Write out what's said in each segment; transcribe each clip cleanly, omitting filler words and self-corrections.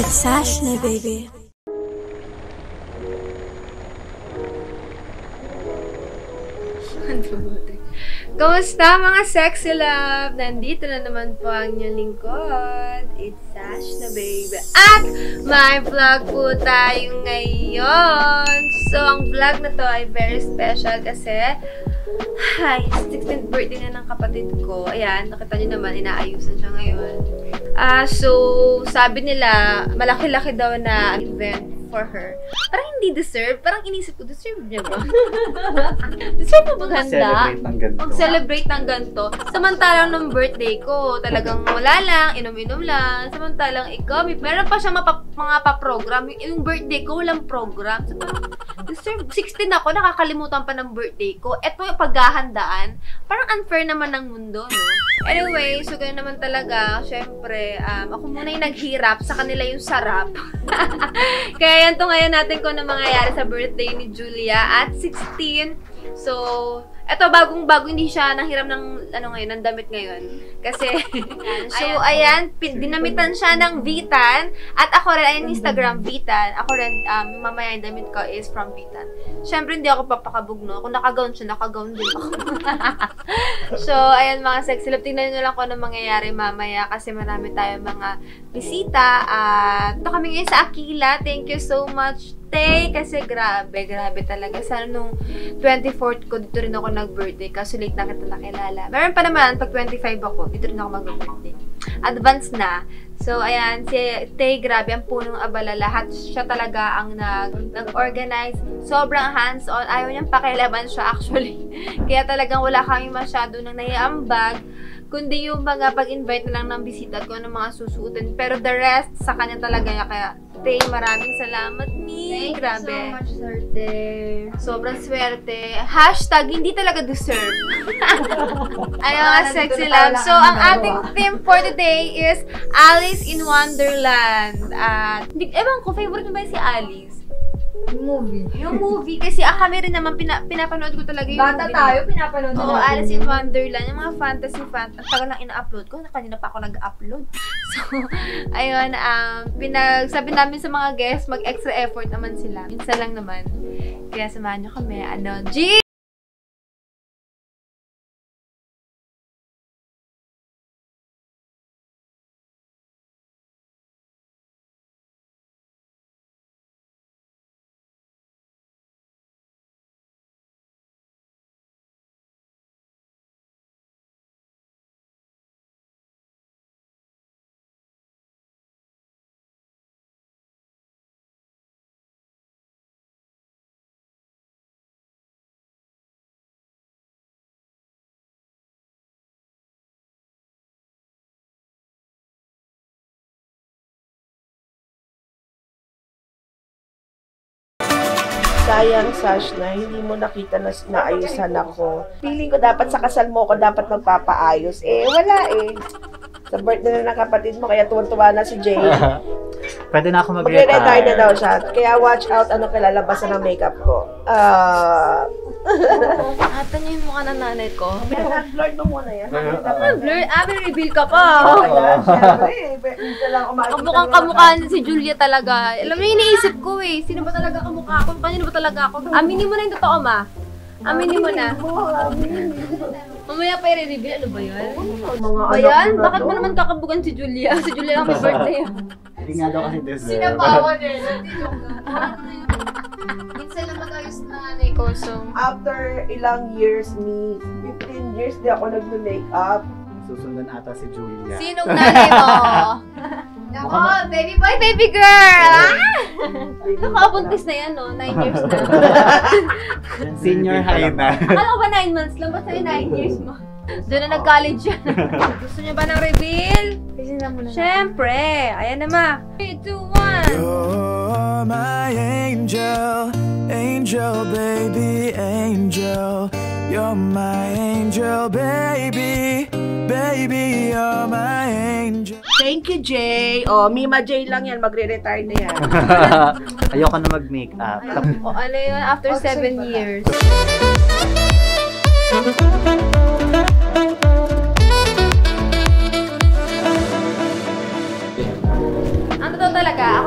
It's Ashley, baby. Kamusta mga sexy love? Nandito na naman po ang inyong lingkod. It's Ashley, baby. At may vlog po tayo ngayon. So, ang vlog na to ay very special kasi 16th birthday na ng kapatid ko. Ayan, nakita nyo naman, inaayusan siya ngayon. So, sabi nila, malaki-laki daw na event for her. Parang hindi deserve. Parang inisip ko, deserve niya ba? Deserve mo bang handa? Mag-celebrate ng ganito. Samantalang nung birthday ko, talagang wala lang, inom-inom lang. Samantalang ikaw, meron pa siya mga pa-program. Yung birthday ko, walang program. So, parang, deserve. 16 ako, nakakalimutan pa ng birthday ko. Eto yung paghahandaan. Parang unfair naman ng mundo, no? Anyway, so ganoon naman talaga. Syempre, ako muna yung naghirap, sa kanila yung sarap. Kaya yan to ngayon natin kung ano mangyayari sa birthday ni Julia at 16. So, eto bagong-bago, hindi siya nanghiram ng ng damit ngayon. Kasi so ayan, dinamitan siya ng Vitan at ako rin ayan Instagram Vitan. Ako rin mamaya yung damit ko is from Vitan. Syempre hindi ako papakabog, no. Kung naka-gown siya, naka-gown din ako. So, ayan mga sexy love, tingnan niyo lang kung ano mangyayari mamaya kasi marami tayong mga bisita at ito kami ngayon sa Aquila. Thank you so much, Tay, kasi grabe talaga. Sana nung 24th ko, dito rin ako nag-birthday. Kaso late na kita nakilala. Meron pa naman, pag 25 ako, dito rin ako mag-birthday. Advance na. So, ayan, si Tay, grabe, ang punong abala. Lahat siya talaga ang nag-organize. Sobrang hands-on. Ayaw niyang pakialaman siya, actually. Kaya talagang wala kami masyado nang naiambag. Kundi yung mga pag-invite na lang ng bisita at kung ano mga susuotin. Pero the rest, sa kanya talaga niya. Kaya, Tay, maraming salamat, ni. Grabe. Thank you so much, Swerte. Sobrang swerte. Hashtag, hindi talaga deserve. Ayun mga sexy love. So, ang ating theme for today is Alice in Wonderland. At, ewan ko, favorite mo ba si Alice? Yung movie, kasi kami rin naman pinapanood ko talaga yung Bata movie. tayo, pinapanood Oo, Alice in Wonderland. Yung mga fantasy ang tagal lang ina-upload ko. Kanina pa ako nag-upload. So, ayun, sabi namin sa mga guests, mag-extra effort naman sila. Minsan lang naman. Kaya samahan nyo kami. G! Sayang, Sash, na hindi mo nakita na naayusan ako. Feeling ko dapat sa kasal mo ko dapat magpapaayos. Wala eh. Sa birthday na ng kapatid mo, kaya tuwan-tuwa na si Jay. Pwede na ako mag-retire. Mag-retire na daw siya. Kaya watch out ano kalalabasan ng makeup ko. Atan niyo yung mukha ng nanay ko. Blurred mo muna yan. Blur? Reveal ka pa. Kamukha niya si Julia talaga. Alam mo, iniisip ko eh. Sino ba talaga kamukha ko? Kanino ba talaga ako? Aminin mo na yung totoo, ma. Aminin mo na. Mamaya pa i-reveal. Ano ba yan? Ba yan? Bakit mo naman kakabugan si Julia? Si Julia lang may birthday. Hindi nga daw kasi deserve. Sinapawan eh. Minsan lang mag-ayos na nanay ko, so... After ilang years, 15 years di ako nag-makeup. Susundan ata si Julia. Sinong nanay mo? Ako, baby boy, Baby girl! Nakabuntis na yan, no? 9 years na. Senior high na. Akala ko ba 9 months lang? Basta yung 9 years mo. Doon na nag-college yan. Gusto niyo ba ng reveal? Kasi na muna. Siyempre! Ayan na, ma. 3, 2, 1! You're my angel, angel baby, angel. You're my angel baby, baby, you're my angel. Thank you, Jay. Mima Jay lang yan. Magre-retire na yan. Ayoko na mag-makeup. Ano yun? After 7 years. Ang totoo talaga, ako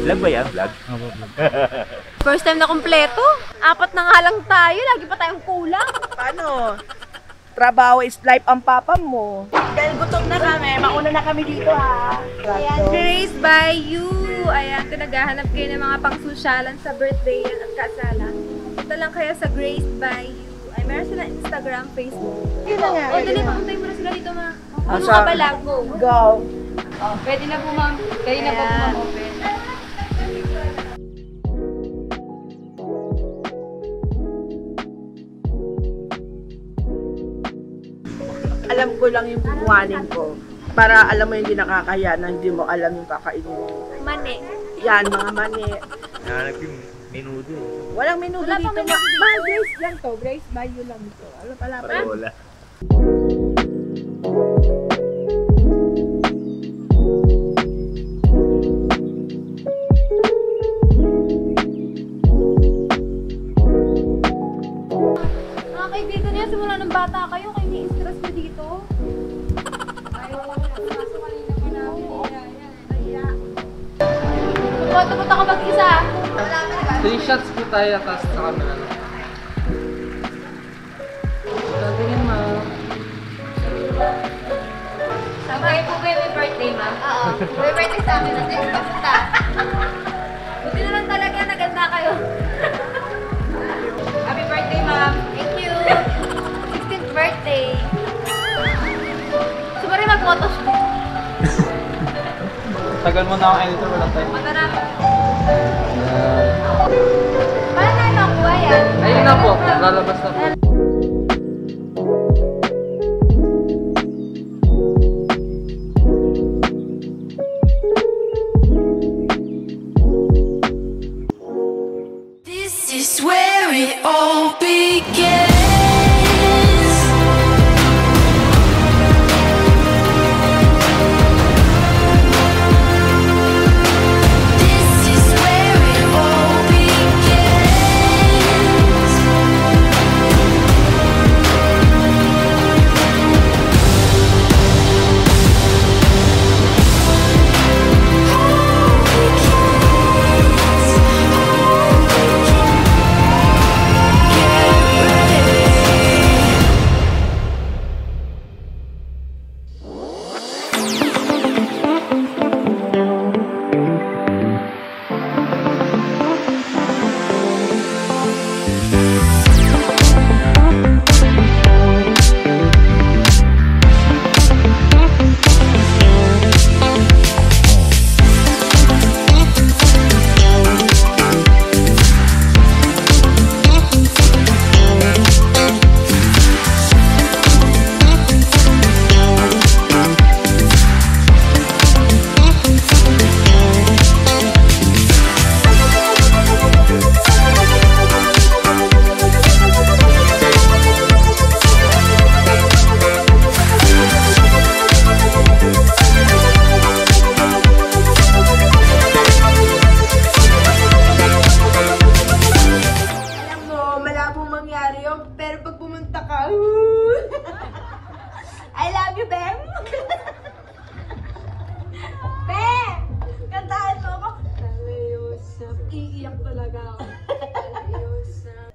Vlog ba yan? Vlog? First time na kumpleto. 4 na nga lang tayo. Lagi pa tayong kulang. Paano? Trabaho is life ang papa mo. Dahil gutom na kami, mauna na kami dito ha. Ayan, Grace by You. Ayan, kung naghahanap kayo ng mga pang-susyalan sa birthday yan at kasalan, punta lang kayo sa Grace by You. Ay, meron sila Instagram, Facebook. Yun na nga. O, dali, papuntay mo na sila dito, ma. Ano Asa? ka ba, Lago? Go. Pwede na po, ma'am. Pwede na po, ma'am. Open. Alam ko lang yung bubuhanin ko. Para alam mo yung hindi nakakaya na hindi mo alam yung kakainin mo. Mani. Yan, mga mani. Nahanap yung menudo. Walang menudo Wala dito. pang menudo dito. Ma, Grace lang to. Grace by You lang ito. Alam pala pa. Parola. Mga kaibigan niya, simula ng bata kayo, kayo ni-stress mo dito. Ayaw ko na. Kaso kanina pa namin. Punta ka mag-isa. 3 shots po tayo, tapos sa camera lang. Tingin mo. Sabay po kayo may birthday, ma'am? Oo. May birthday sa amin. Next pagpunta. Buti na lang talaga, naganda kayo. Happy birthday, ma'am. Thank you. 16th birthday. Sumari mag-photoshoot. Tagal mo na akong editor, walang time. Maganda. Paano tayo makuha yan? Ayun na po, lalabas na po. This is where it all begins. This is where it all begins. Alam mo, malabong mangyari yun. Pero pag pumunta ka, I love you, Bem. Bem! Kantahan mo ako. Talayosap. Iiyak talaga ako. Talayosap.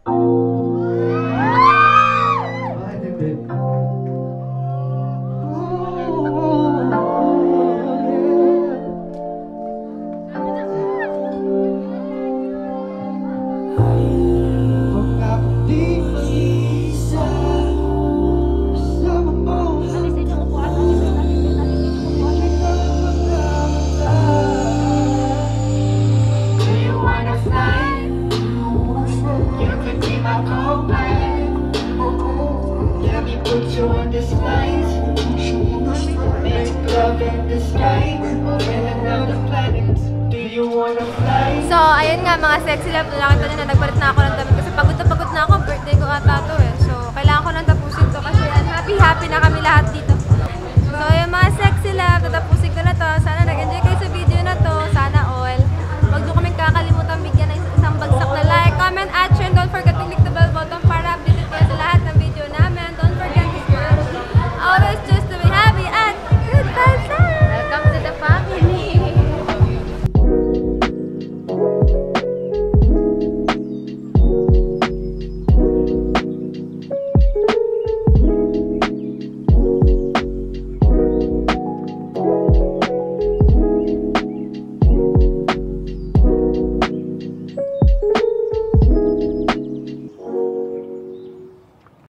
So, ayun nga mga sexy love, nakita nyo na nagpalit na ako ng damit kasi pagod na ako, birthday ko ata to eh.